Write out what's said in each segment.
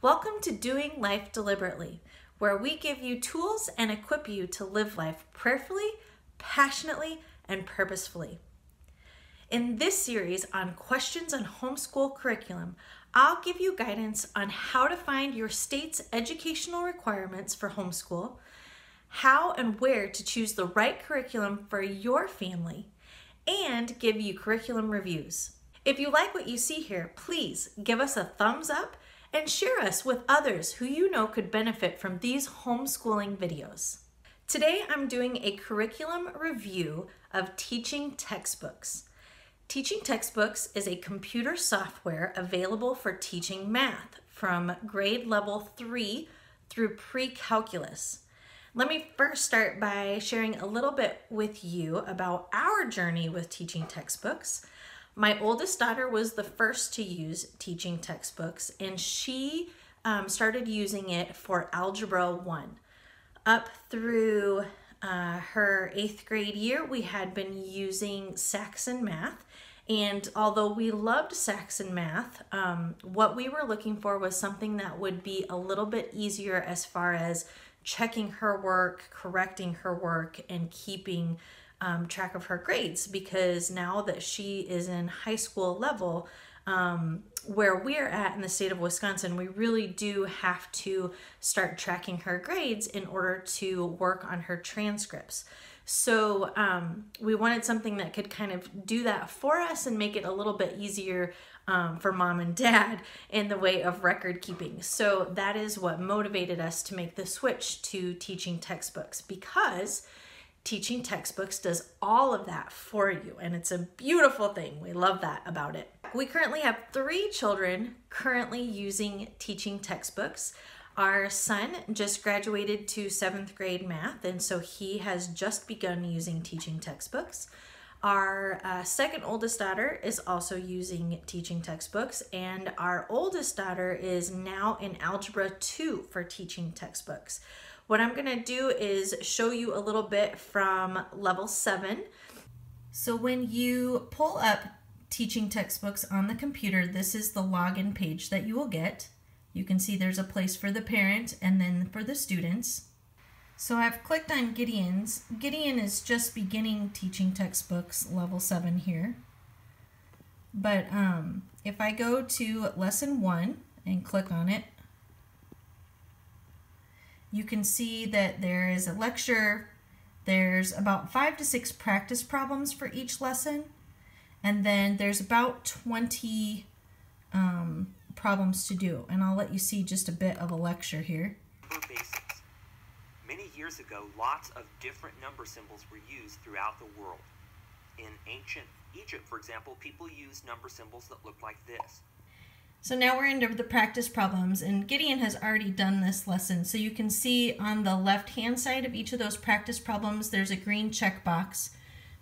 Welcome to Doing Life Deliberately, where we give you tools and equip you to live life prayerfully, passionately, and purposefully. In this series on questions on homeschool curriculum, I'll give you guidance on how to find your state's educational requirements for homeschool, how and where to choose the right curriculum for your family, and give you curriculum reviews. If you like what you see here, please give us a thumbs up and share us with others who you know could benefit from these homeschooling videos. Today I'm doing a curriculum review of teaching textbooks. Teaching textbooks is a computer software available for teaching math from grade level 3 through pre-calculus. Let me first start by sharing a little bit with you about our journey with teaching textbooks. My oldest daughter was the first to use teaching textbooks, and she started using it for Algebra 1. Up through her 8th grade year, we had been using Saxon Math, and although we loved Saxon Math, what we were looking for was something that would be a little bit easier as far as checking her work, correcting her work, and keeping track of her grades, because now that she is in high school level, where we're at in the state of Wisconsin, we really do have to start tracking her grades in order to work on her transcripts. So we wanted something that could kind of do that for us and make it a little bit easier for mom and dad in the way of record keeping. So that is what motivated us to make the switch to teaching textbooks, because teaching textbooks does all of that for you, and it's a beautiful thing. We love that about it. We currently have 3 children currently using teaching textbooks. Our son just graduated to 7th grade math, and so he has just begun using teaching textbooks. Our second oldest daughter is also using teaching textbooks, and our oldest daughter is now in Algebra 2 for teaching textbooks. What I'm going to do is show you a little bit from level 7. So when you pull up teaching textbooks on the computer, this is the login page that you will get. You can see there's a place for the parent and then for the students. So I've clicked on Gideon's. Gideon is just beginning teaching textbooks level 7 here. But if I go to lesson 1 and click on it, you can see that there is a lecture. There's about 5 to 6 practice problems for each lesson, and then there's about 20 problems to do, and I'll let you see just a bit of a lecture here. Basics. Many years ago, lots of different number symbols were used throughout the world. In ancient Egypt, for example, people used number symbols that looked like this. So now we're into the practice problems, and Gideon has already done this lesson. So you can see on the left-hand side of each of those practice problems, there's a green checkbox,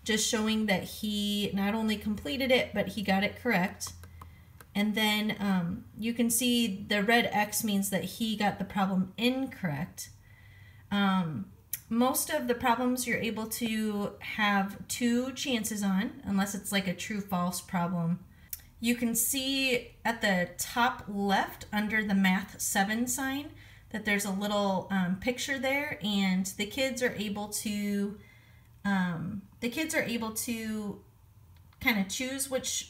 just showing that he not only completed it, but he got it correct. And then you can see the red X means that he got the problem incorrect. Most of the problems you're able to have 2 chances on, unless it's like a true-false problem. You can see at the top left under the Math 7 sign that there's a little picture there, and the kids are able to kind of choose which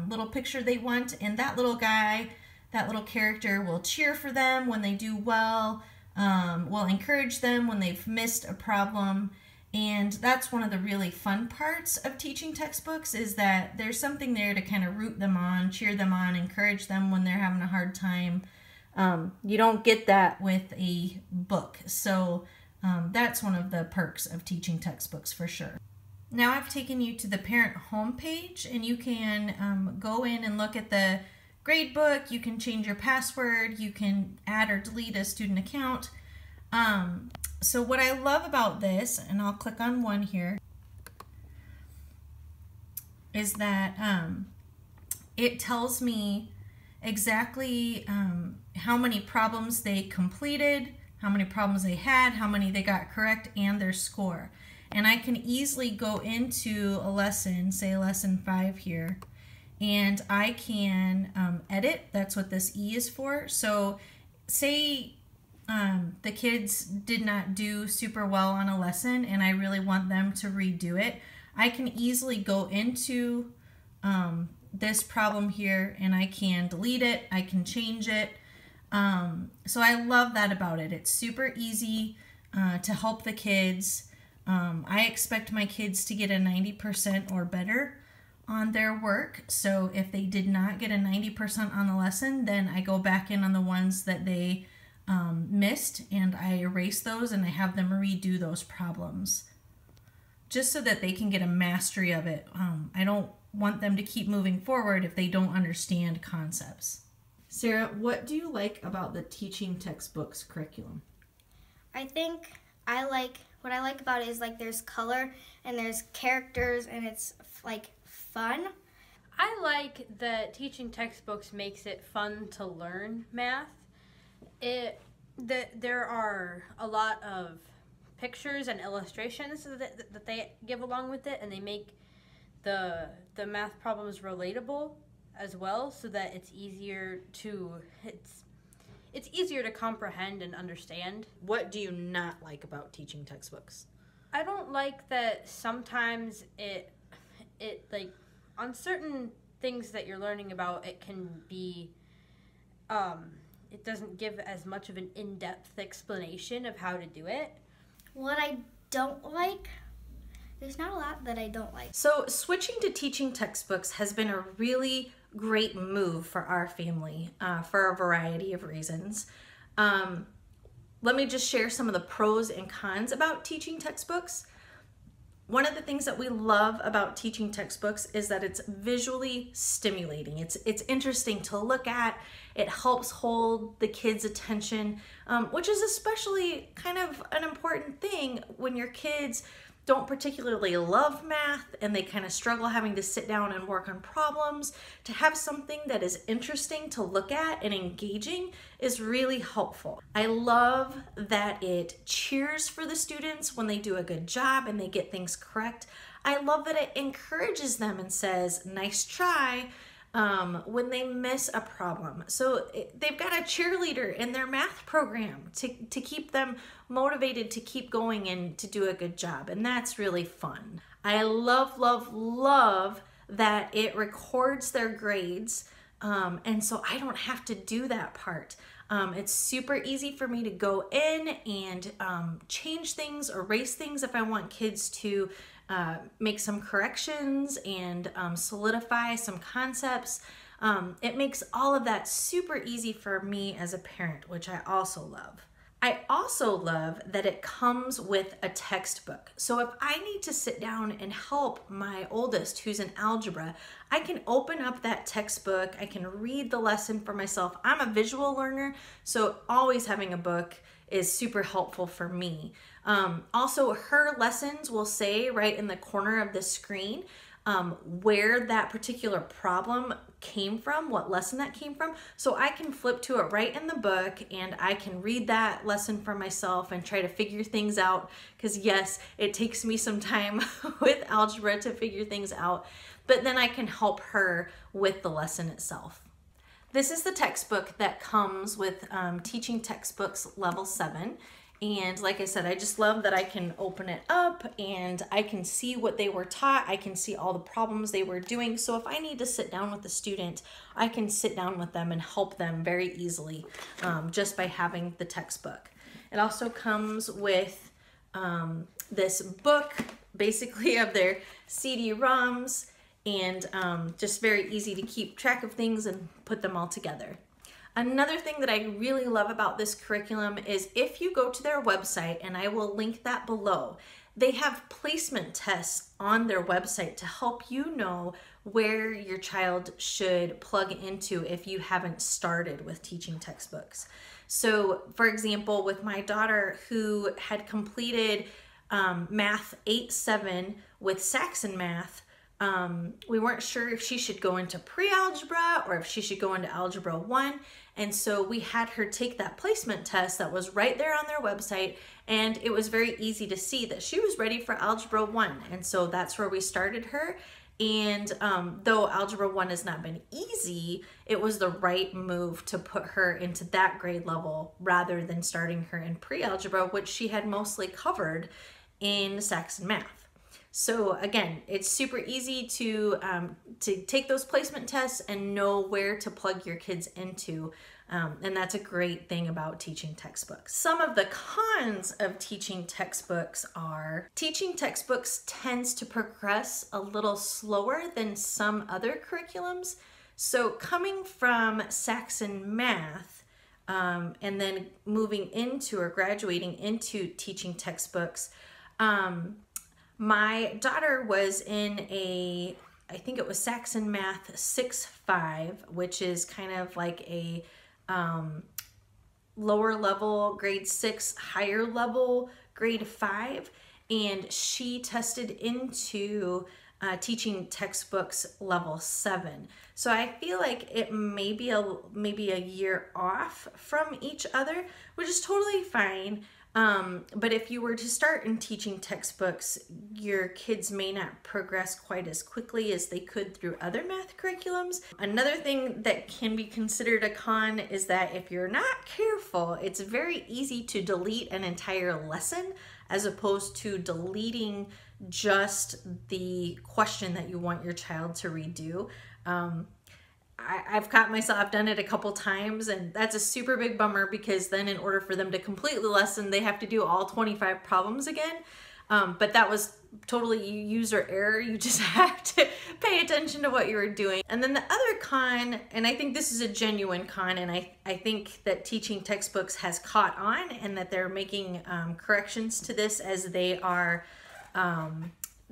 little picture they want, and that little guy, that little character will cheer for them when they do well, will encourage them when they've missed a problem. And that's one of the really fun parts of teaching textbooks, is that there's something there to kind of root them on, cheer them on, encourage them when they're having a hard time. You don't get that with a book. So that's one of the perks of teaching textbooks for sure. Now I've taken you to the parent home page, and you can go in and look at the grade book. You can change your password. You can add or delete a student account. So what I love about this, and I'll click on one here, is that it tells me exactly how many problems they completed, how many problems they had, how many they got correct, and their score. And I can easily go into a lesson, say lesson 5 here, and I can edit. That's what this E is for. So say the kids did not do super well on a lesson and I really want them to redo it, I can easily go into this problem here and I can delete it, I can change it. So I love that about it. It's super easy to help the kids. I expect my kids to get a 90% or better on their work. So if they did not get a 90% on the lesson, then I go back in on the ones that they missed and I erase those and I have them redo those problems just so that they can get a mastery of it. I don't want them to keep moving forward if they don't understand concepts. Sarah, what do you like about the teaching textbooks curriculum? I think what I like about it is like there's color and there's characters and it's like fun. I like that teaching textbooks makes it fun to learn math. There are a lot of pictures and illustrations that they give along with it, and they make the math problems relatable as well, so that it's easier to comprehend and understand. What do you not like about teaching textbooks? I don't like that sometimes it like on certain things that you're learning about, it can be it doesn't give as much of an in-depth explanation of how to do it. What I don't like, there's not a lot that I don't like. So switching to teaching textbooks has been a really great move for our family for a variety of reasons. Let me just share some of the pros and cons about teaching textbooks. One of the things that we love about teaching textbooks is that it's visually stimulating. It's interesting to look at. It helps hold the kids' attention, which is especially kind of an important thing when your kids don't particularly love math and they kind of struggle having to sit down and work on problems. To have something that is interesting to look at and engaging is really helpful. I love that it cheers for the students when they do a good job and they get things correct. I love that it encourages them and says, nice try, when they miss a problem. So they've got a cheerleader in their math program to keep them motivated to keep going and to do a good job. And that's really fun. I love, love, love that it records their grades. And so I don't have to do that part. It's super easy for me to go in and change things, erase things if I want kids to make some corrections and solidify some concepts. It makes all of that super easy for me as a parent, which I also love. I also love that it comes with a textbook. So if I need to sit down and help my oldest who's in algebra, I can open up that textbook. I can read the lesson for myself. I'm a visual learner, so always having a book is super helpful for me. Also, her lessons will say right in the corner of the screen where that particular problem came from, what lesson that came from. So I can flip to it right in the book and I can read that lesson for myself and try to figure things out. Because yes, it takes me some time with algebra to figure things out, but then I can help her with the lesson itself. This is the textbook that comes with Teaching Textbooks Level 7. And like I said, I just love that I can open it up and I can see what they were taught. I can see all the problems they were doing. So if I need to sit down with a student, I can sit down with them and help them very easily just by having the textbook. It also comes with this book, basically of their CD-ROMs, and just very easy to keep track of things and put them all together. Another thing that I really love about this curriculum is if you go to their website, and I will link that below, they have placement tests on their website to help you know where your child should plug into if you haven't started with teaching textbooks. So for example, with my daughter who had completed Math 8-7 with Saxon Math, we weren't sure if she should go into pre-algebra or if she should go into Algebra 1. And so we had her take that placement test that was right there on their website. And it was very easy to see that she was ready for Algebra 1. And so that's where we started her. And though Algebra 1 has not been easy, it was the right move to put her into that grade level rather than starting her in pre-algebra, which she had mostly covered in Saxon Math. So again, it's super easy to take those placement tests and know where to plug your kids into. And that's a great thing about teaching textbooks. Some of the cons of teaching textbooks are teaching textbooks tends to progress a little slower than some other curriculums. So coming from Saxon Math and then moving into or graduating into teaching textbooks, my daughter was in I think it was Saxon Math 6-5, which is kind of like a lower level grade 6, higher level grade 5, and she tested into teaching textbooks level 7. So I feel like it may be maybe a year off from each other, which is totally fine. But if you were to start in teaching textbooks, your kids may not progress quite as quickly as they could through other math curriculums. Another thing that can be considered a con is that if you're not careful, it's very easy to delete an entire lesson as opposed to deleting just the question that you want your child to redo. I've caught myself, I've done it a couple times, and that's a super big bummer because then in order for them to complete the lesson, they have to do all 25 problems again. But that was totally user error. You just have to pay attention to what you were doing. And then the other con, and I think this is a genuine con, and I think that teaching textbooks has caught on and that they're making corrections to this as they are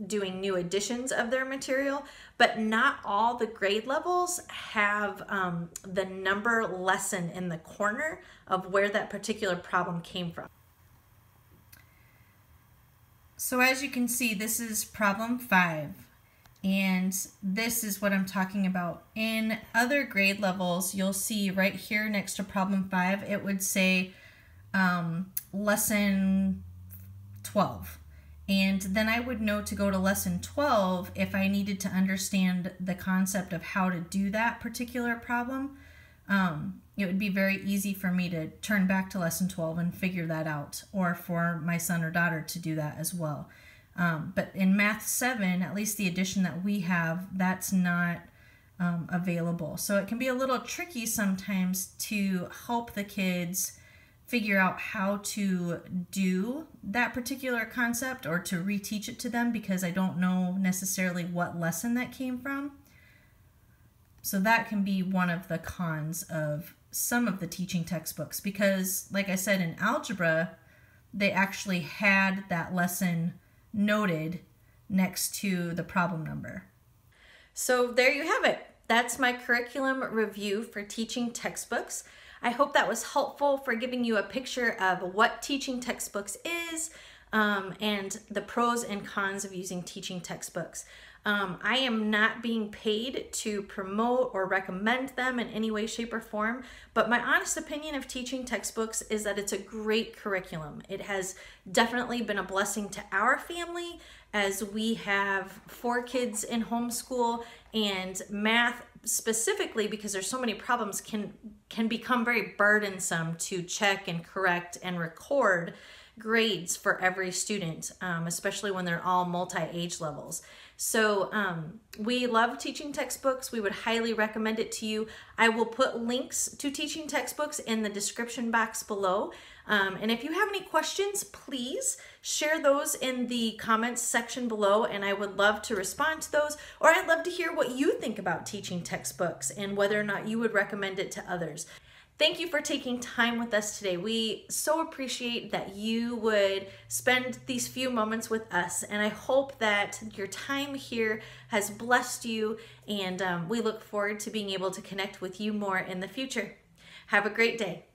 doing new editions of their material, but not all the grade levels have the number lesson in the corner of where that particular problem came from. So as you can see, this is problem 5, and this is what I'm talking about. In other grade levels, you'll see right here next to problem 5, it would say lesson 12. And then I would know to go to lesson 12 if I needed to understand the concept of how to do that particular problem. It would be very easy for me to turn back to lesson 12 and figure that out, or for my son or daughter to do that as well. But in Math 7, at least the edition that we have, that's not available. So it can be a little tricky sometimes to help the kids figure out how to do that particular concept or to reteach it to them because I don't know necessarily what lesson that came from. So that can be one of the cons of some of the teaching textbooks because, like I said, in algebra, they actually had that lesson noted next to the problem number. So there you have it. That's my curriculum review for teaching textbooks. I hope that was helpful for giving you a picture of what teaching textbooks is and the pros and cons of using teaching textbooks. I am not being paid to promote or recommend them in any way, shape, or form, but my honest opinion of teaching textbooks is that it's a great curriculum. It has definitely been a blessing to our family as we have 4 kids in homeschool, and math specifically, because there's so many problems, can become very burdensome to check and correct and record grades for every student, especially when they're all multi-age levels. So we love teaching textbooks. We would highly recommend it to you. I will put links to teaching textbooks in the description box below. And if you have any questions, please share those in the comments section below, and I would love to respond to those. Or I'd love to hear what you think about teaching textbooks and whether or not you would recommend it to others. Thank you for taking time with us today. We so appreciate that you would spend these few moments with us, and I hope that your time here has blessed you, and we look forward to being able to connect with you more in the future. Have a great day.